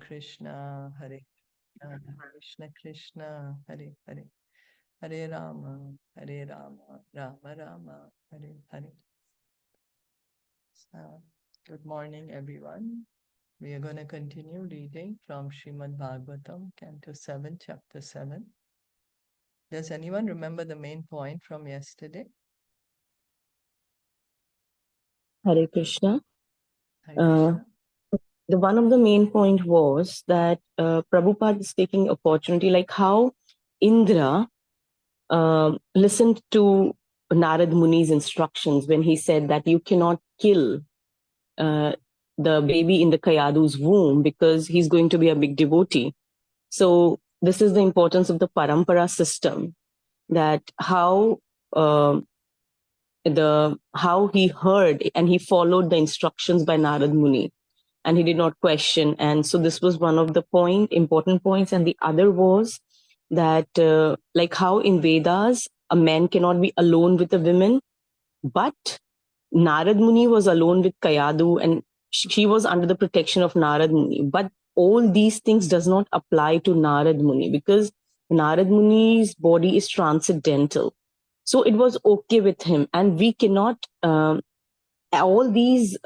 Krishna, Krishna Krishna, Hare Hare, Hare Rama, Rama Rama, Hare Hare. So, good morning, everyone. We are going to continue reading from Srimad Bhagavatam, Canto 7, Chapter 7. Does anyone remember the main point from yesterday? Hare Krishna. Hare Krishna. The one of the main point was that Prabhupada is taking opportunity, like how Indra listened to Narad Muni's instructions when he said that you cannot kill the baby in the Kayadu's womb because he's going to be a big devotee. So this is the importance of the parampara system, that how he heard and he followed the instructions by Narad Muni, and he did not question. And so this was one of the important points. And the other was that like how in Vedas a man cannot be alone with a woman, but Narad Muni was alone with Kayadu and she was under the protection of Narad Muni. But all these things does not apply to Narad Muni because Narad Muni's body is transcendental. So it was okay with him, and we cannot, all these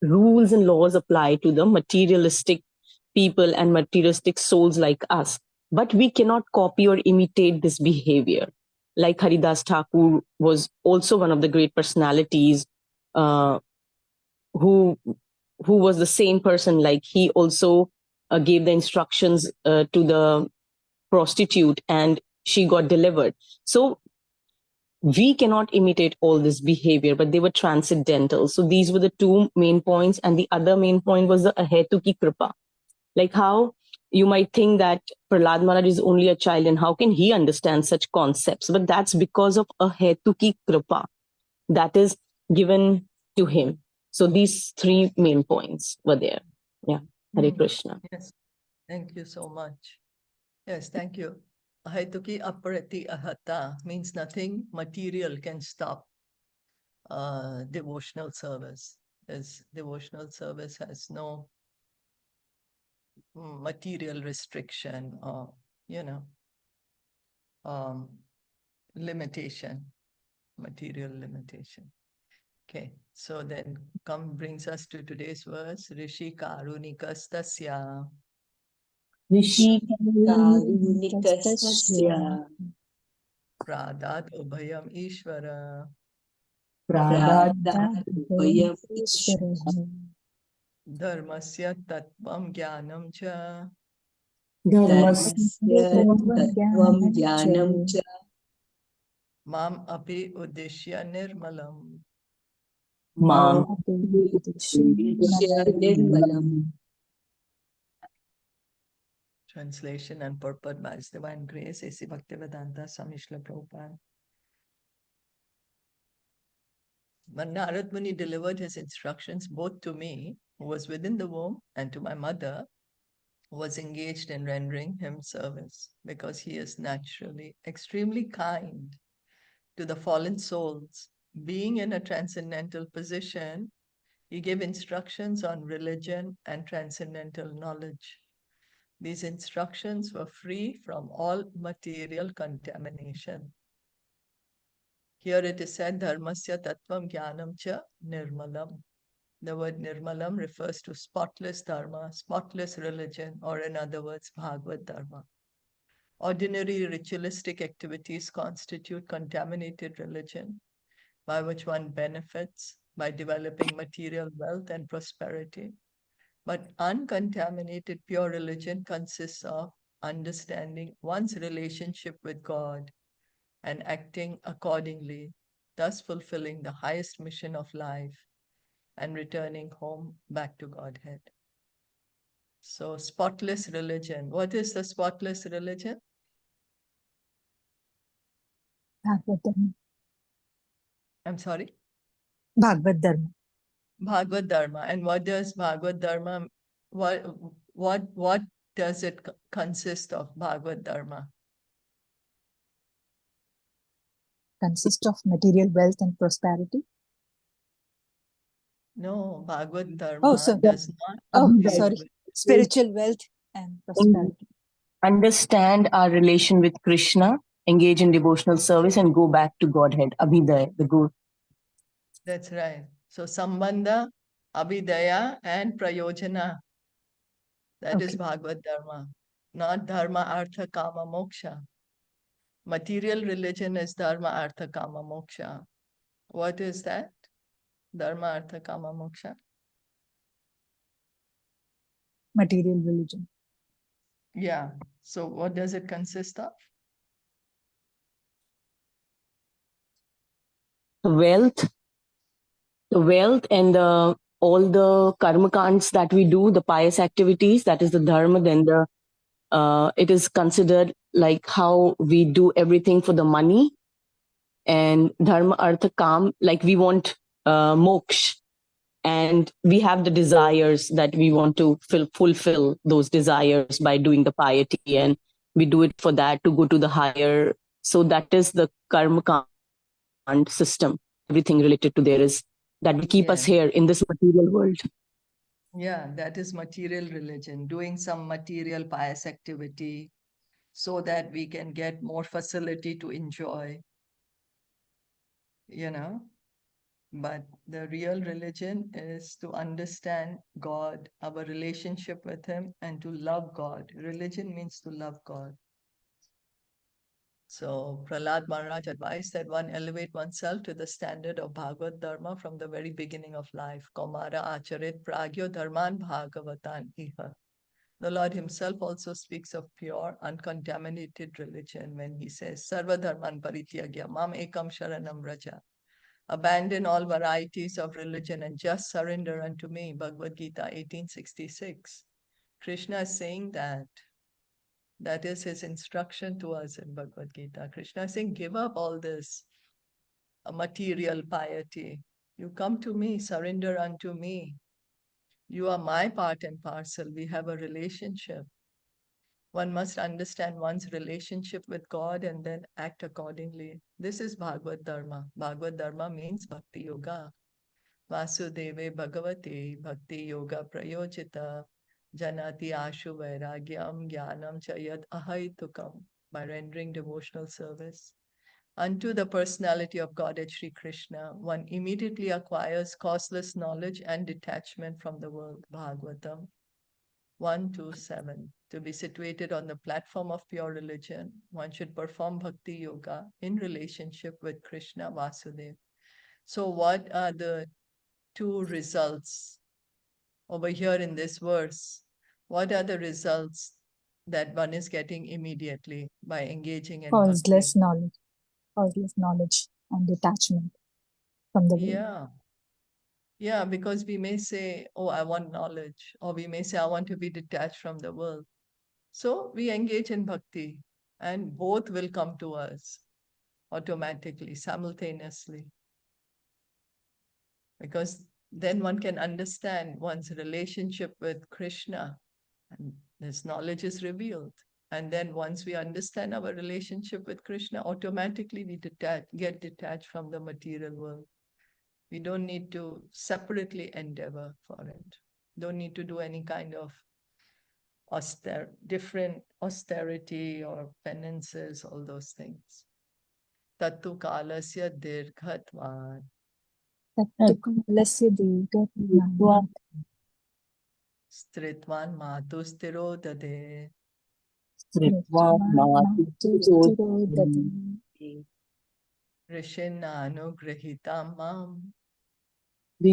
rules and laws apply to the materialistic people and materialistic souls like us, but we cannot copy or imitate this behavior. Like Haridas Thakur was also one of the great personalities who was the same person. Like he also gave the instructions to the prostitute and she got delivered. So we cannot imitate all this behavior, but they were transcendental. So these were the two main points. And the other main point was the ahetuki kripa. Like how you might think that Prahlāda Maharaj is only a child and how can he understand such concepts? But that's because of ahetuki kripa that is given to him. So these three main points were there. Yeah. Hare Krishna. Yes. Thank you so much. Yes, thank you. Ahetuki aparati ahata means nothing material can stop devotional service. As devotional service has no material restriction or, limitation, material limitation. Okay, so then brings us to today's verse, Rishi Karunikastasya. Rishi Karunikastasya Pradat Ubhayam Ishvara. Prahlāda Ubhayam Ishvara Dharmasya Tattvam Jnanam Cha. Dharmasya Tattvam Jnanam Cha Mam Api Uddishya Nirmalam. Mam Api Uddishya Nirmalam. Translation and purport by His Divine Grace, A.C. Bhaktivedanta Swami Srila Prabhupada. When Narad Muni delivered his instructions both to me, who was within the womb, and to my mother, who was engaged in rendering him service, because he is naturally extremely kind to the fallen souls. Being in a transcendental position, he gave instructions on religion and transcendental knowledge. These instructions were free from all material contamination. Here it is said, Dharmasya Tattvam Jnanam Cha Nirmalam. The word Nirmalam refers to spotless dharma, spotless religion, or in other words, Bhagavad Dharma. Ordinary ritualistic activities constitute contaminated religion, by which one benefits by developing material wealth and prosperity. But uncontaminated pure religion consists of understanding one's relationship with God and acting accordingly, thus fulfilling the highest mission of life and returning home back to Godhead. So, spotless religion. What is the spotless religion? Bhagavad Dharma. I'm sorry? Bhagavad Dharma. Bhagavad Dharma. And what does Bhagavad Dharma, what does it consist of, Bhagavad Dharma? Consist of material wealth and prosperity. No, Bhagavad Dharma Oh, sorry. does not. Oh, sorry. spiritual wealth and prosperity. Understand our relation with Krishna, engage in devotional service, and go back to Godhead, Abhidaya, the good. That's right. So Sambandha, Abhidaya, and Prayojana. That is Okay. Bhagavad Dharma, not Dharma, Artha, Kama, Moksha. Material religion is Dharma, Artha, Kama, Moksha. What is that? Dharma, Artha, Kama, Moksha. Material religion. Yeah. So what does it consist of? Wealth, the wealth and all the karma kants that we do, the pious activities, that is the dharma. Then it is considered like how we do everything for the money, and dharma, artha, kam, like we want moksha, and we have the desires that we want to fulfill those desires by doing the piety, and we do it for that to go to the higher. So that is the karma kant system. Everything related to there is that will keep us Yes. here in this material world. Yeah, that is material religion, doing some material pious activity so that we can get more facility to enjoy, you know. But the real religion is to understand God, our relationship with Him, and to love God. Religion means to love God. So Prahlāda Maharaj advised that one elevate oneself to the standard of Bhagavad Dharma from the very beginning of life. Kaumara acharit pragyo dharman bhagavatan iha. The Lord Himself also speaks of pure, uncontaminated religion when He says, Sarva dharman parityagya mam ekam sharanam vraja. Abandon all varieties of religion and just surrender unto me. Bhagavad Gita 1866. Krishna is saying that. That is His instruction to us in Bhagavad Gita. Krishna is saying, give up all this material piety. You come to me, surrender unto me. You are my part and parcel. We have a relationship. One must understand one's relationship with God and then act accordingly. This is Bhagavad Dharma. Bhagavad Dharma means Bhakti Yoga. Vasudeve Bhagavate Bhakti Yoga Prayojita Janati Ashu Vairagyam Jnanam Chayat Ahaitukam, by rendering devotional service unto the personality of Godhead Sri Krishna, one immediately acquires causeless knowledge and detachment from the world. Bhagavatam 1:2-7. To be situated on the platform of pure religion, one should perform Bhakti Yoga in relationship with Krishna Vasudeva. So what are the two results over here in this verse? What are the results that one is getting immediately by engaging in bhakti? Causeless knowledge and detachment from the world. Yeah, because we may say, oh, I want knowledge, or we may say, I want to be detached from the world. So we engage in bhakti, and both will come to us automatically, simultaneously. Because then one can understand one's relationship with Krishna, and this knowledge is revealed. And then once we understand our relationship with Krishna, automatically we get detached from the material world. We don't need to separately endeavor for it. Don't need to do any kind of different austerity or penances, all those things. Tattu kalasya dirghatvat. Tattukalasya dirghatvat. Stritvan matustiro dade. Rishina anugrahitam mam. Na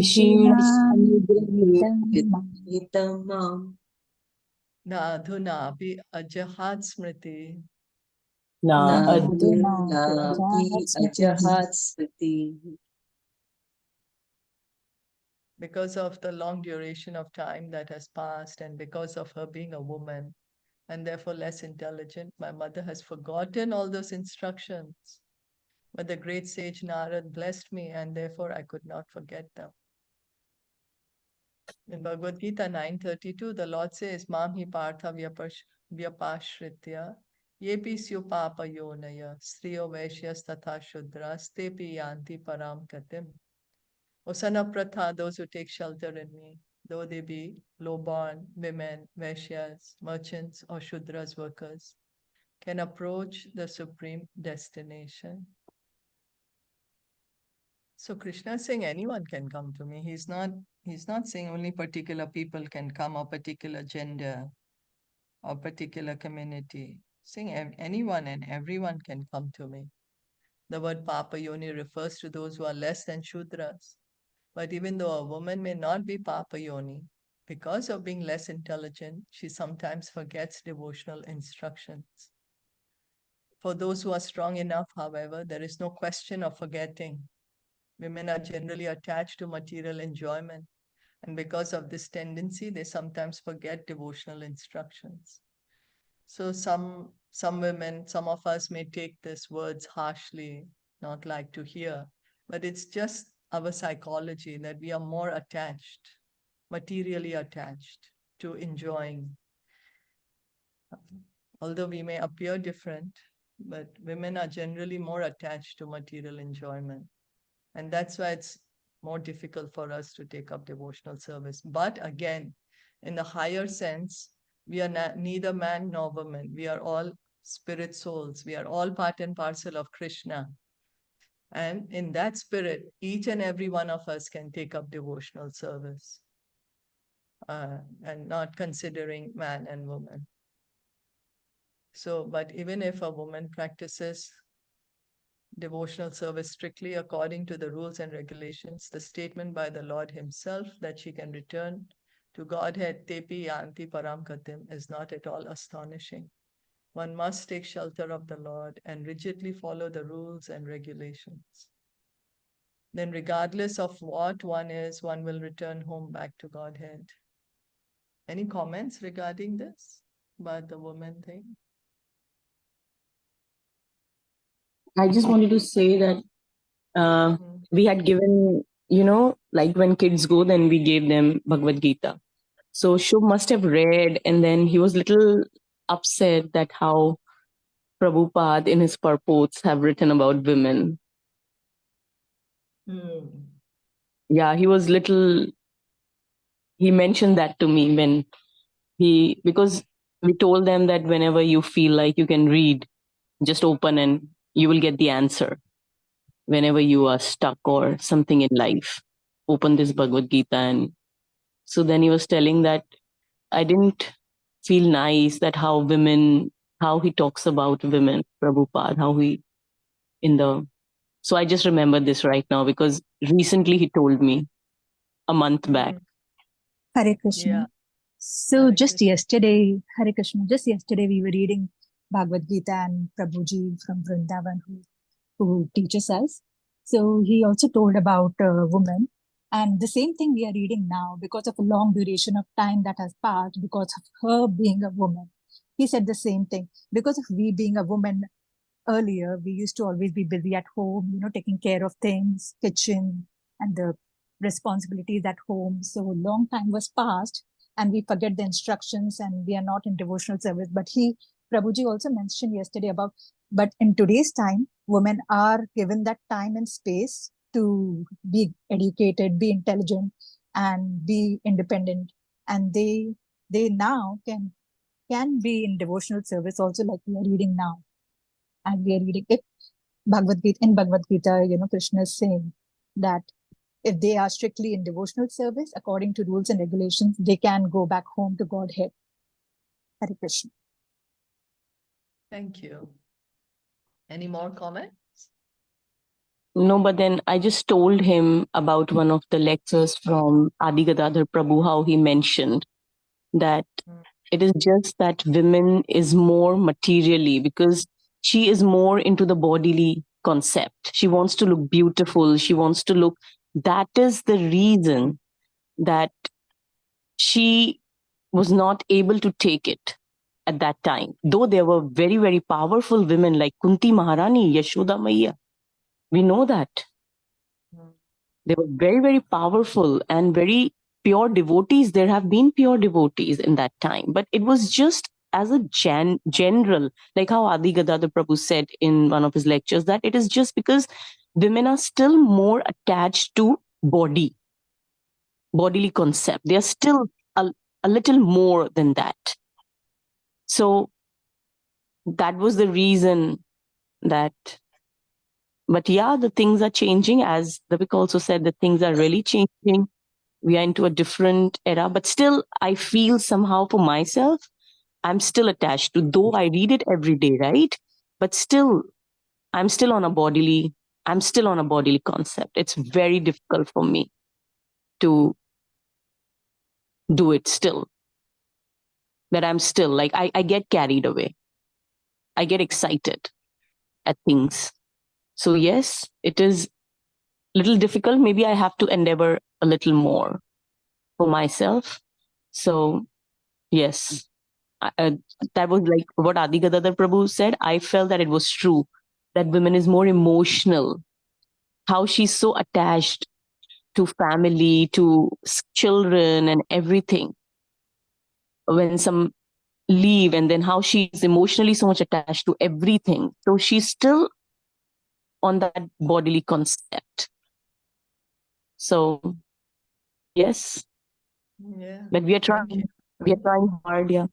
adhunapi ajahat smriti. Because of the long duration of time that has passed, and because of her being a woman and therefore less intelligent, my mother has forgotten all those instructions. But the great sage Narad blessed me, and therefore I could not forget them. In Bhagavad Gita 9:32, the Lord says, Mam hi partha vyapashritya yepi syu papa yonaya striyo vaishyas tatha shudras tepi yanti param katim. O son of Pratha, those who take shelter in me, though they be low-born, women, Vaishyas, merchants, or Shudras workers, can approach the supreme destination. So Krishna is saying anyone can come to me. He's not saying only particular people can come, or particular gender or particular community. Saying anyone and everyone can come to me. The word Papa Yoni refers to those who are less than Shudras. But even though a woman may not be Papa Yoni, because of being less intelligent, she sometimes forgets devotional instructions. For those who are strong enough, however, there is no question of forgetting. Women are generally attached to material enjoyment, and because of this tendency, they sometimes forget devotional instructions. So some women, some of us may take these words harshly, not like to hear, but it's just our psychology that we are more attached, materially attached to enjoying. Although we may appear different, but women are generally more attached to material enjoyment. And that's why it's more difficult for us to take up devotional service. But again, in the higher sense, we are neither man nor woman. We are all spirit souls. We are all part and parcel of Krishna. And in that spirit, each and every one of us can take up devotional service, and not considering man and woman. So, but even if a woman practices devotional service strictly according to the rules and regulations, the statement by the Lord himself that she can return to Godhead tepi yanti param gatim is not at all astonishing. One must take shelter of the Lord and rigidly follow the rules and regulations. Then regardless of what one is, one will return home back to Godhead. Any comments regarding this about the woman thing? I just wanted to say that we had given, like when kids go, then we gave them Bhagavad Gita. So Shubh must have read, and then he was little upset that how Prabhupada in his purports have written about women. Yeah, he was little, he mentioned that to me when because we told them that whenever you feel like you can read, just open and you will get the answer. Whenever you are stuck or something in life, open this Bhagavad Gita. And so then he was telling that I didn't feel nice that how he talks about women, Prabhupada, so I just remember this right now because recently he told me a month back. Hare Krishna. Yeah. So Hare just Krishna. yesterday, Hare Krishna, just yesterday we were reading Bhagavad Gita and Prabhuji from Vrindavan who teaches us. So he also told about women. And the same thing we are reading now because of a long duration of time that has passed because of her being a woman. He said the same thing. Because of we being a woman earlier, we used to always be busy at home, taking care of things, kitchen, and the responsibilities at home. So a long time was passed and we forget the instructions and we are not in devotional service. But Prabhuji also mentioned yesterday about, but in today's time, women are given that time and space to be educated, be intelligent, and be independent. And they now can be in devotional service also, like we are reading now. And we are reading it. In Bhagavad Gita, Krishna is saying that if they are strictly in devotional service, according to rules and regulations, they can go back home to Godhead. Hare Krishna. Thank you. Any more comments? No, but then I just told him about one of the lectures from Adi Gadadhar Prabhu, how he mentioned that it is just that women is more materially because she is more into the bodily concept. She wants to look beautiful. She wants to look. That is the reason that she was not able to take it at that time. Though there were very, very powerful women like Kunti Maharani, Yashoda Maiya. We know that. They were very, very powerful and very pure devotees. There have been pure devotees in that time. But it was just as a general, like how Adi Gadadhar Prabhu said in one of his lectures, that it is just because women are still more attached to body. bodily concept. They are still a little more than that. So that was the reason that, but yeah, the things are changing. As Devik also said, the things are really changing. We are into a different era, but still I feel somehow for myself, I'm still attached to, though I read it every day, right? But still, I'm still on a bodily concept. It's very difficult for me to do it still. That I'm still like, I get carried away. I get excited at things. So yes, it is a little difficult. Maybe I have to endeavor a little more for myself. So yes, that was like what Adi Gadadhar Prabhu said. I felt that it was true, that women is more emotional, how she's so attached to family, to children and everything. When some leave, and then how she's emotionally so much attached to everything. So she's still on that bodily concept. So yes, Yeah. but we are Thank trying. you. We are trying hard, yeah.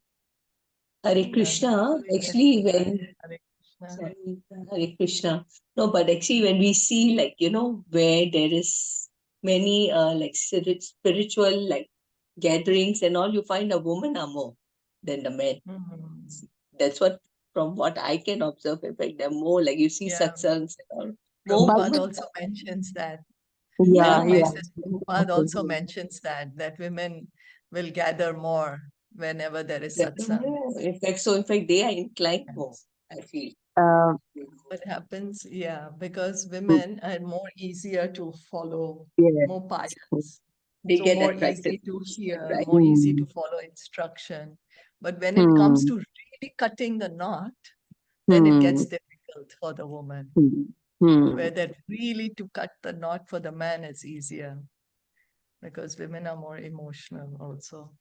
Hare Krishna. Actually, when Hare Krishna. sorry, Hare Krishna. No, but actually, when we see, like, where there is many like spiritual like gatherings and all, you find a woman are more than the men. Mhm. That's what, from what I can observe, in fact, they're more like you see Yeah. satsangs and all. More But Prabhupada women. also mentions that. yeah, My yeah. sister Prabhupada also mentions that women will gather more whenever there is Gather satsang. more. In fact, they are inclined more, I feel. What happens? Yeah, because women are more easier to follow, yeah. more pious. They So get more attracted, easy to hear, right? more easy to follow instruction. But when it comes to really cutting the knot, then it gets difficult for the woman. Where that really to cut the knot for the man is easier, because women are more emotional also.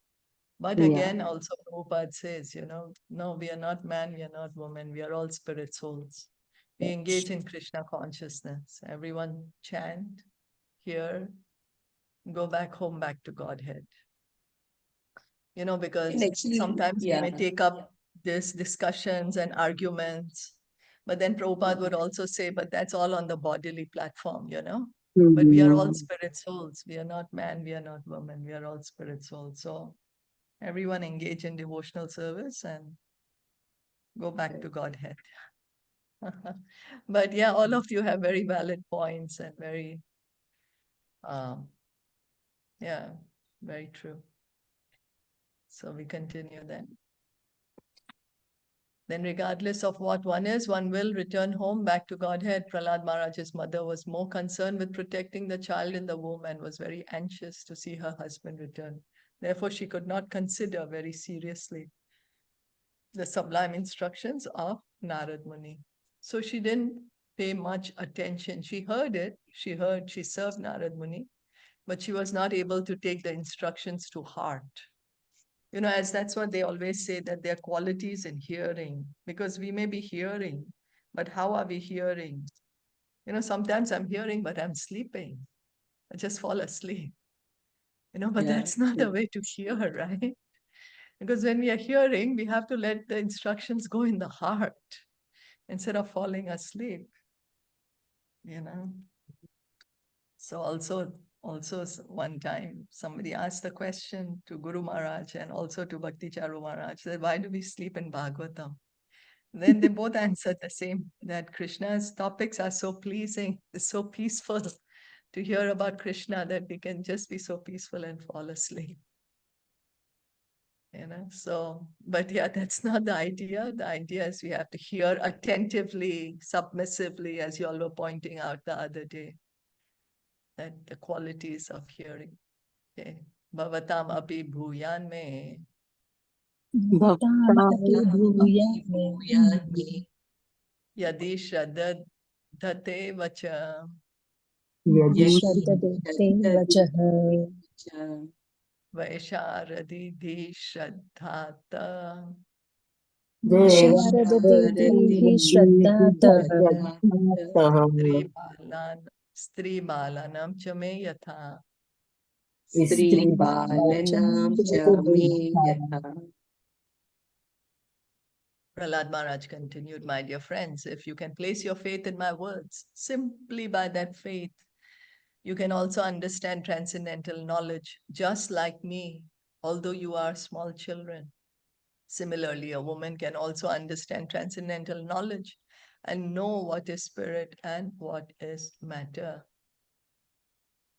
But Yeah. again, also Prabhupada says, no, we are not man, we are not woman, we are all spirit souls. We engage in Krishna consciousness. Everyone chant, hear, go back home, back to Godhead. And Because actually, sometimes we may yeah, take up these discussions and arguments, but then Prabhupada would also say, but that's all on the bodily platform, But we are all spirit souls. We are not man, we are not woman, we are all spirit souls. So everyone engage in devotional service and go back to Godhead. But yeah, all of you have very valid points and very, yeah, very true. So we continue then. Then regardless of what one is, one will return home back to Godhead. Prahlāda Maharaj's mother was more concerned with protecting the child in the womb and was very anxious to see her husband return. Therefore, she could not consider very seriously the sublime instructions of Narad Muni. So she didn't pay much attention. She heard it, she served Narad Muni, but she was not able to take the instructions to heart. As that's what they always say, that there are qualities in hearing, because we may be hearing, but how are we hearing? Sometimes I'm hearing, but I'm sleeping. I just fall asleep. But yeah, that's not the way to hear, right? Because when we are hearing, we have to let the instructions go in the heart instead of falling asleep. So also one time somebody asked the question to Guru Maharaj and also to Bhakti Charu Maharaj, that why do we sleep in Bhagavatam? Then they both answered the same, that Krishna's topics are so pleasing, it's so peaceful to hear about Krishna that we can just be so peaceful and fall asleep. So, but yeah, that's not the idea. The idea is we have to hear attentively, submissively, as you all were pointing out the other day, that the qualities of hearing. Okay. Bhavatam api bhuyan me Bhaktam api bhuyat me yadi shraddhate vacha shraddhate vachah vaisharadhi shraddhata Visharadatihi Shraddhatah stri balanam chame yatha. Sri Balanam Chami Yatha. Prahlāda Maharaj continued, my dear friends, if you can place your faith in my words, simply by that faith, you can also understand transcendental knowledge, just like me, although you are small children. Similarly, a woman can also understand transcendental knowledge and know what is spirit and what is matter.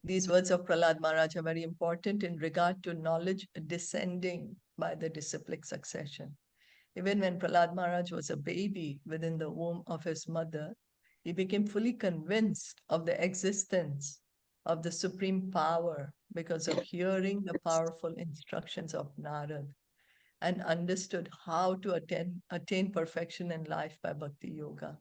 These words of Prahlāda Maharaj are very important in regard to knowledge descending by the disciplic succession. Even when Prahlāda Maharaj was a baby within the womb of his mother, he became fully convinced of the existence of the supreme power because of hearing the powerful instructions of Narad, and understood how to attain perfection in life by bhakti yoga.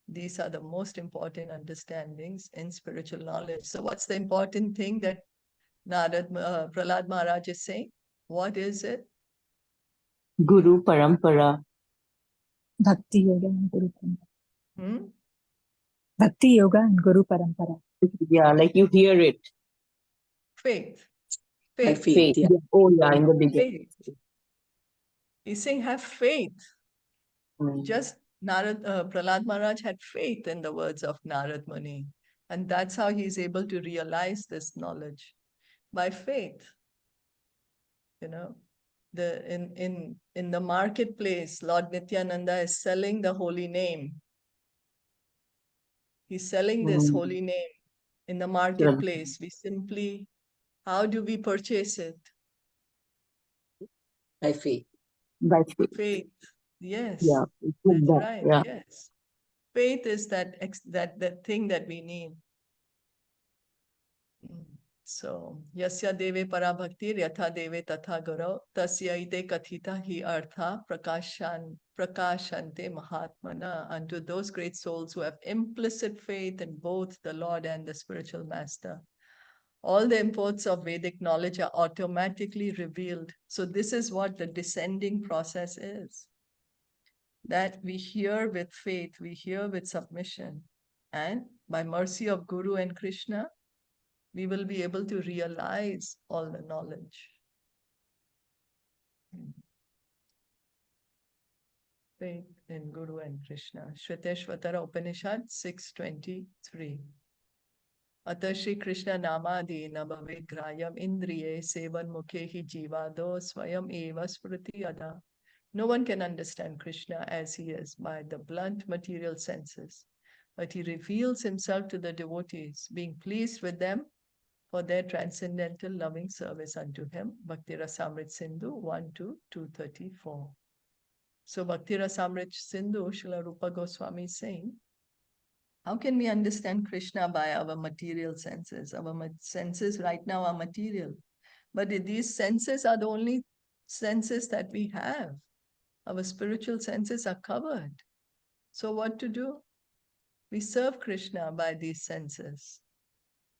These are the most important understandings in spiritual knowledge. So what's the important thing that Prahlāda Maharaj is saying? What is it? Guru Parampara. Bhakti Yoga and Guru Parampara. Hmm? Bhakti Yoga and Guru Parampara. Yeah, like you hear it. Faith. By Faith. faith, yeah. Oh, yeah, in the beginning. Faith. He's saying have faith. Just Prahlāda Maharaj had faith in the words of Narad Muni. And that's how he's able to realize this knowledge. By faith. You know, in the marketplace, Lord Nityananda is selling the holy name. He's selling this holy name in the marketplace. We simply, how do we purchase it? By faith. By faith. Faith. Yes. Yeah. That's that, right. yeah. Yes. Faith is that thing that we need. So, yasya deve parabhaktir yatha deve tatha guru tasya ite kathita hi artha prakashante mahatmana. Unto those great souls who have implicit faith in both the Lord and the spiritual master, all the imports of Vedic knowledge are automatically revealed. So this is what the descending process is. That we hear with faith, we hear with submission. And by mercy of Guru and Krishna, we will be able to realize all the knowledge. Faith in Guru and Krishna. Shveteshvatara Upanishad 6:23. Ata Shri Krishna Namadi Nabhave Grayam Indriye Sevan Mukhehi Jivado Swayam Eva Smriti Ada. No one can understand Krishna as he is by the blunt material senses, but he reveals himself to the devotees, being pleased with them for their transcendental loving service unto him. Bhakti Rasamrit Sindhu 1-234. So Bhakti Rasamrit Sindhu, Srila Rupa Goswami is saying, how can we understand Krishna by our material senses? Our senses right now are material. But these senses are the only senses that we have. Our spiritual senses are covered. So what to do? We serve Krishna by these senses.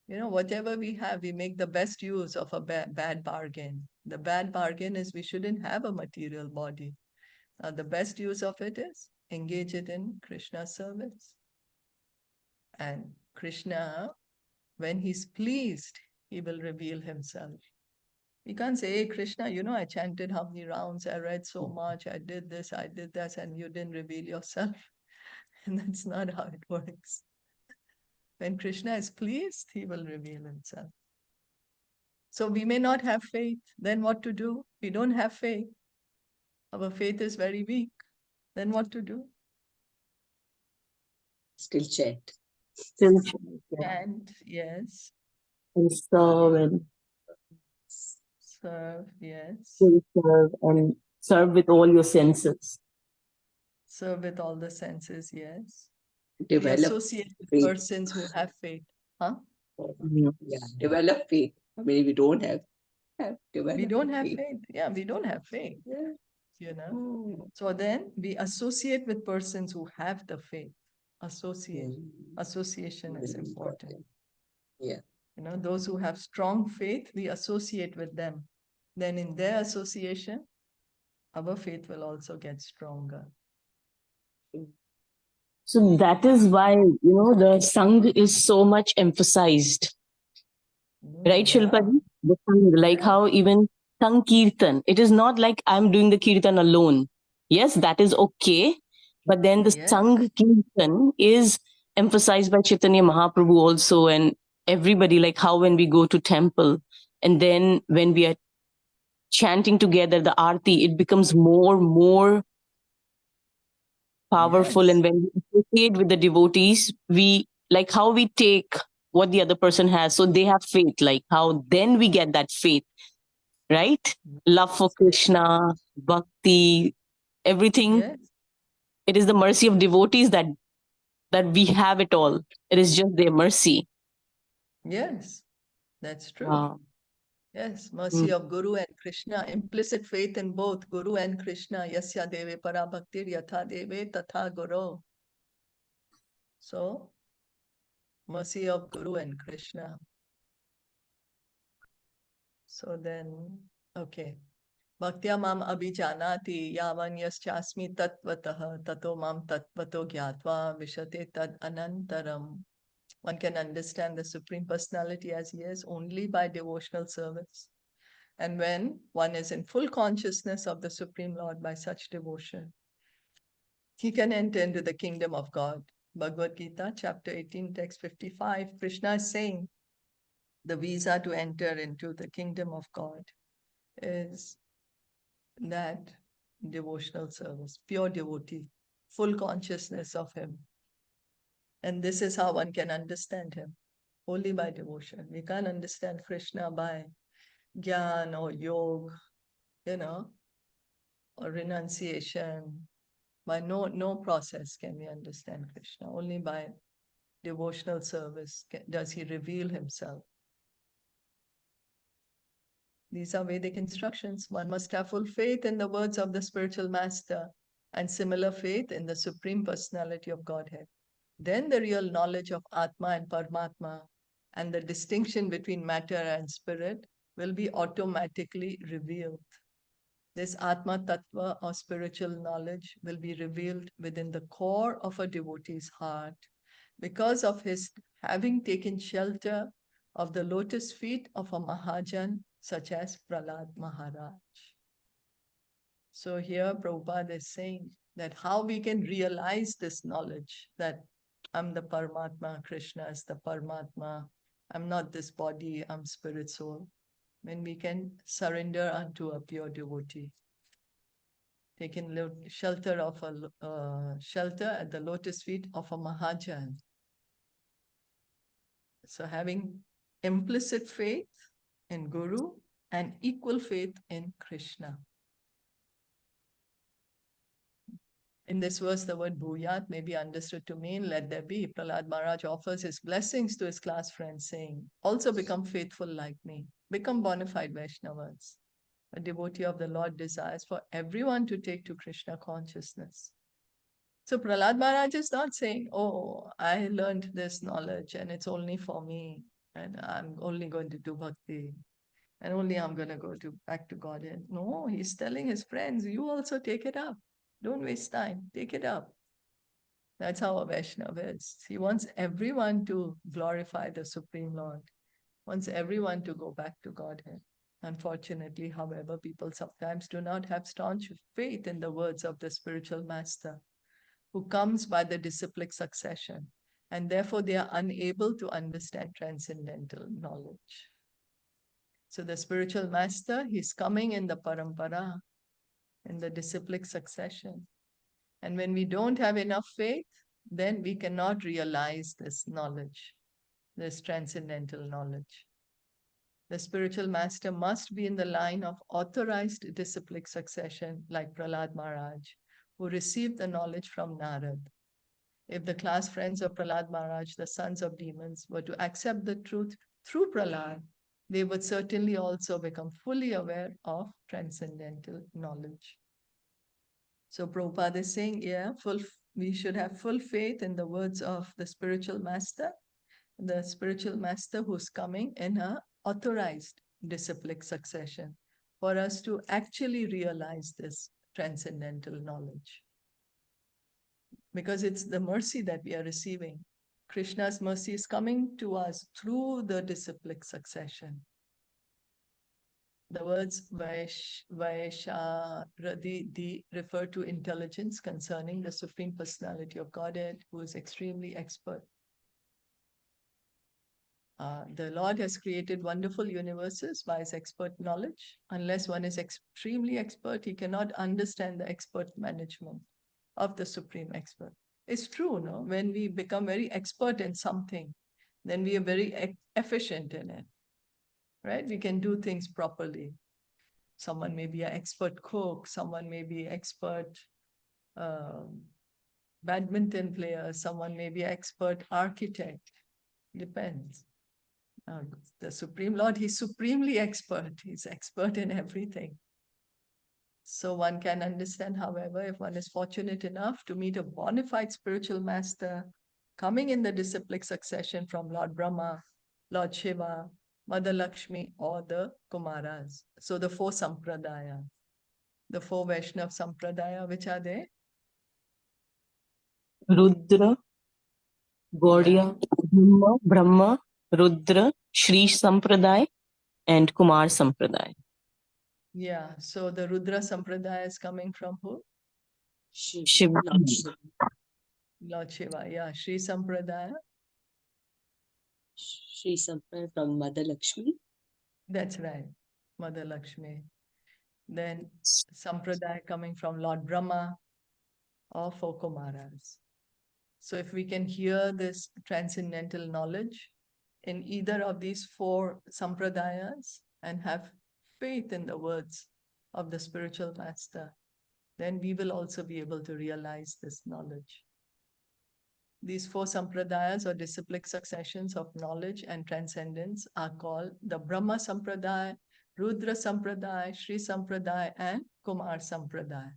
You know, whatever we have, we make the best use of a bad bargain. The bad bargain is we shouldn't have a material body. The best use of it is engage it in Krishna's service. And Krishna, when he's pleased, he will reveal himself. We can't say, hey, Krishna, you know, I chanted how many rounds, I read so much, I did this, and you didn't reveal yourself. And that's not how it works. When Krishna is pleased, he will reveal himself. So we may not have faith. Then what to do? We don't have faith. Our faith is very weak. Then what to do? Still chant. Still chant, yeah. And yes. And serve Serve, yes. Still serve and serve with all your senses. Serve with all the senses, yes. Develop we associate with faith. persons who have faith. Huh? Yeah, develop faith. I mean, we don't have develop We don't have faith. faith. Yeah, we don't have faith. Yeah. You know. So then we associate with persons who have the faith. Association is important. Yeah. You know, those who have strong faith, we associate with them. Then in their association, our faith will also get stronger. So that is why, you know, the Sangh is so much emphasized. Right, Yeah. Shilpa? The sang, like how even Sankirtan, it is not like I'm doing the Kirtan alone. Yes, that is okay. But then the Yes. Sankirtan is emphasized by Chaitanya Mahaprabhu also, and everybody, like how when we go to temple and then when we are chanting together the Aarti, it becomes more powerful. Yes. And when we associate with the devotees, we like how we take what the other person has, so they have faith, like how then we get that faith, right? Love for Krishna, bhakti, everything. Yes. It is the mercy of devotees that we have it all. It is just their mercy. Yes. That's true. Wow. Yes, mercy of Guru and Krishna, implicit faith in both Guru and Krishna. Yasya deve para bhaktir yatha deve tatha guru. So, mercy of Guru and Krishna. So then, okay. Bhaktya mam abhijanati yavan yaschasmi tatvatah tato mam tatvato gyatva vishate tad anantaram. One can understand the Supreme Personality as he is only by devotional service. And when one is in full consciousness of the Supreme Lord by such devotion, he can enter into the kingdom of God. Bhagavad Gita, chapter 18, text 55, Krishna is saying the visa to enter into the kingdom of God is that devotional service, pure devotee, full consciousness of him. And this is how one can understand him, only by devotion. We can't understand Krishna by Gyan or Yoga, or renunciation. By no process can we understand Krishna. Only by devotional service does he reveal himself. These are Vedic instructions. One must have full faith in the words of the spiritual master and similar faith in the Supreme Personality of Godhead. Then the real knowledge of Atma and Paramatma and the distinction between matter and spirit will be automatically revealed. This Atma Tattva or spiritual knowledge will be revealed within the core of a devotee's heart because of his having taken shelter of the lotus feet of a Mahajan such as Prahlāda Maharaj. So here Prabhupada is saying that how we can realize this knowledge that I'm the Paramatma, Krishna is the Paramatma, I'm not this body, I'm spirit soul. When we can surrender unto a pure devotee, taking shelter of shelter at the lotus feet of a Mahajan. So having implicit faith in Guru and equal faith in Krishna. In this verse, the word bhuyat may be understood to mean let there be. Prahlāda Maharaj offers his blessings to his class friends, saying, also become faithful like me, become bona fide Vaishnavas. A devotee of the Lord desires for everyone to take to Krishna consciousness. So Prahlāda Maharaj is not saying, oh, I learned this knowledge and it's only for me and I'm only going to do bhakti and only I'm going to go back to Godhead. No, he's telling his friends, you also take it up. Don't waste time. Take it up. That's how a Vaishnava is. He wants everyone to glorify the Supreme Lord, wants everyone to go back to Godhead. Unfortunately, however, people sometimes do not have staunch faith in the words of the spiritual master, who comes by the disciplic succession, and therefore they are unable to understand transcendental knowledge. So the spiritual master, he's coming in the parampara, in the disciplic succession. And when we don't have enough faith, then we cannot realize this knowledge, this transcendental knowledge. The spiritual master must be in the line of authorized disciplic succession, like Prahlāda Maharaj, who received the knowledge from Narad. If the class friends of Prahlāda Maharaj, the sons of demons, were to accept the truth through Prahlāda, they would certainly also become fully aware of transcendental knowledge. So Prabhupada is saying, we should have full faith in the words of the spiritual master who's coming in a authorized disciplic succession for us to actually realize this transcendental knowledge. Because it's the mercy that we are receiving. Krishna's mercy is coming to us through the disciplic succession. The words Vaisharadi refer to intelligence concerning the Supreme Personality of Godhead, who is extremely expert. The Lord has created wonderful universes by his expert knowledge. Unless one is extremely expert, he cannot understand the expert management of the Supreme Expert. It's true, no? When we become very expert in something, then we are very efficient in it, right? We can do things properly. Someone may be an expert cook, someone may be expert badminton player, someone may be an expert architect. Depends. The Supreme Lord, he's supremely expert. He's expert in everything. So one can understand, however, if one is fortunate enough to meet a bona fide spiritual master coming in the disciplic succession from Lord Brahma, Lord Shiva, Mother Lakshmi, or the Kumaras. So the 4 Sampradaya, the 4 Vaishnav Sampradaya, which are they? Rudra, Gaudiya, Brahma, Rudra, Shri Sampradaya, and Kumar Sampradaya. Yeah, so the Rudra Sampradaya is coming from who? Shiva. Lord Shiva, yeah. Shri Sampradaya. Shri Sampradaya from Mother Lakshmi. That's right, Mother Lakshmi. Then Sampradaya coming from Lord Brahma or 4 Kumaras. So if we can hear this transcendental knowledge in either of these 4 Sampradayas and have faith in the words of the spiritual master, then we will also be able to realize this knowledge. These 4 Sampradayas or disciplic successions of knowledge and transcendence are called the Brahma Sampradaya, Rudra Sampradaya, Shri Sampradaya, and Kumar Sampradaya.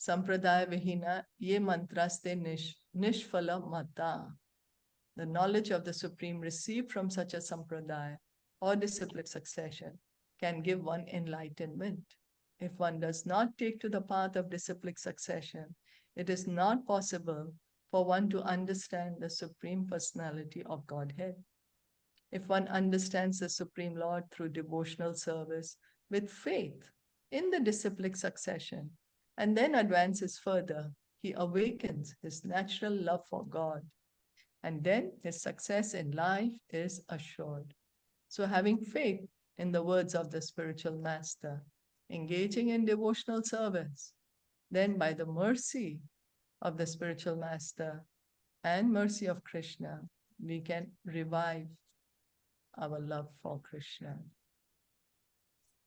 Sampradaya Vihina ye mantraste nishphala mata. The knowledge of the Supreme received from such a Sampradaya or disciplic succession can give one enlightenment. If one does not take to the path of disciplic succession, it is not possible for one to understand the Supreme Personality of Godhead. If one understands the Supreme Lord through devotional service with faith in the disciplic succession and then advances further, he awakens his natural love for God, and then his success in life is assured. So having faith in the words of the spiritual master, engaging in devotional service, then by the mercy of the spiritual master and mercy of Krishna, we can revive our love for Krishna.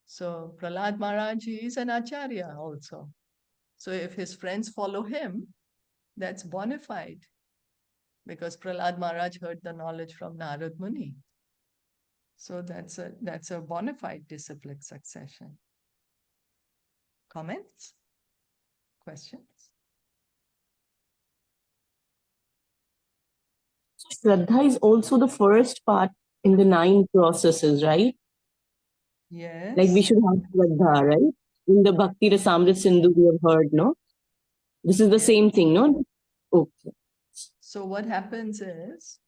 So Prahlāda Maharaj is an Acharya also. So if his friends follow him, that's bona fide, because Prahlāda Maharaj heard the knowledge from Narad Muni. So that's a bona fide disciplic succession. Comments? Questions? Shraddha is also the first part in the 9 processes, right? Yes. Like we should have Shraddha, right? In the Bhakti Rasamrit Sindhu we have heard, no? This is the same thing, no? Okay. So what happens is,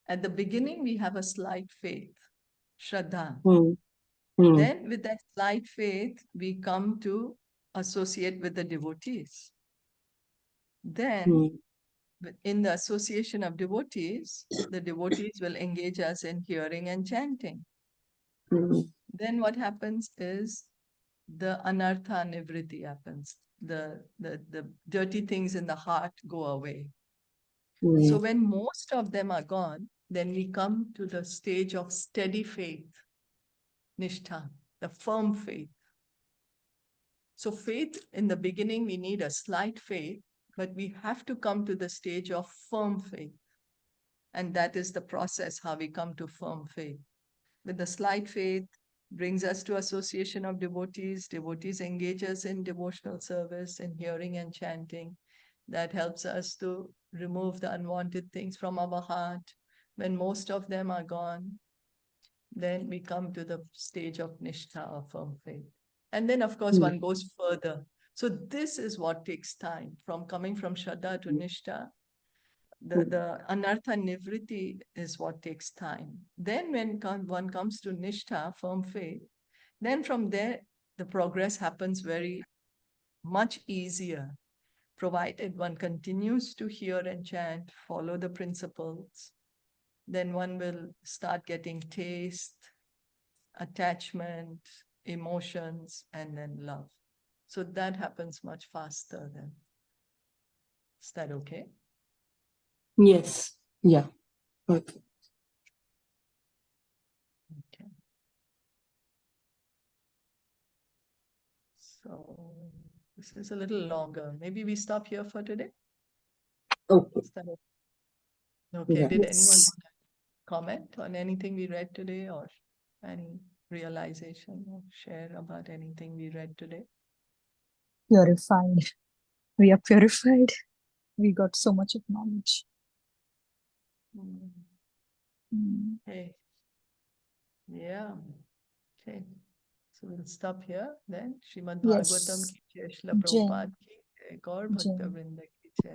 at the beginning we have a slight faith, Shraddha. Then with that slight faith, we come to associate with the devotees. Then in the association of devotees, the devotees will engage us in hearing and chanting. Then what happens is the anartha nivritti happens. The dirty things in the heart go away. So when most of them are gone, then we come to the stage of steady faith, nishtha, the firm faith. So faith, in the beginning, we need a slight faith, but we have to come to the stage of firm faith. And that is the process, how we come to firm faith. With the slight faith brings us to association of devotees. Devotees engage us in devotional service, in hearing and chanting. That helps us to remove the unwanted things from our heart. When most of them are gone, then we come to the stage of nishtha, or firm faith. And then, of course, one goes further. So this is what takes time, from coming from Shraddha to nishtha. The anartha nivriti is what takes time. Then when one comes to nishtha, firm faith, then from there the progress happens very much easier, provided one continues to hear and chant, follow the principles. Then one will start getting taste, attachment, emotions, and then love. So that happens much faster then. Is that okay? Yes. Yeah. Okay. Okay. So this is a little longer. Maybe we stop here for today. Okay. Is that okay? Yeah. Did anyone Yes. want to comment on anything we read today, or any realization or share about anything we read today? Purified. We are purified. We got so much of knowledge. Okay. Yeah. Okay. So we'll stop here then. Srimad Bhagavatam Yes. ki jai, Srila Jai. Prabhupada ki jai, Gaur Bhakta Jai. Vrinda ki jai.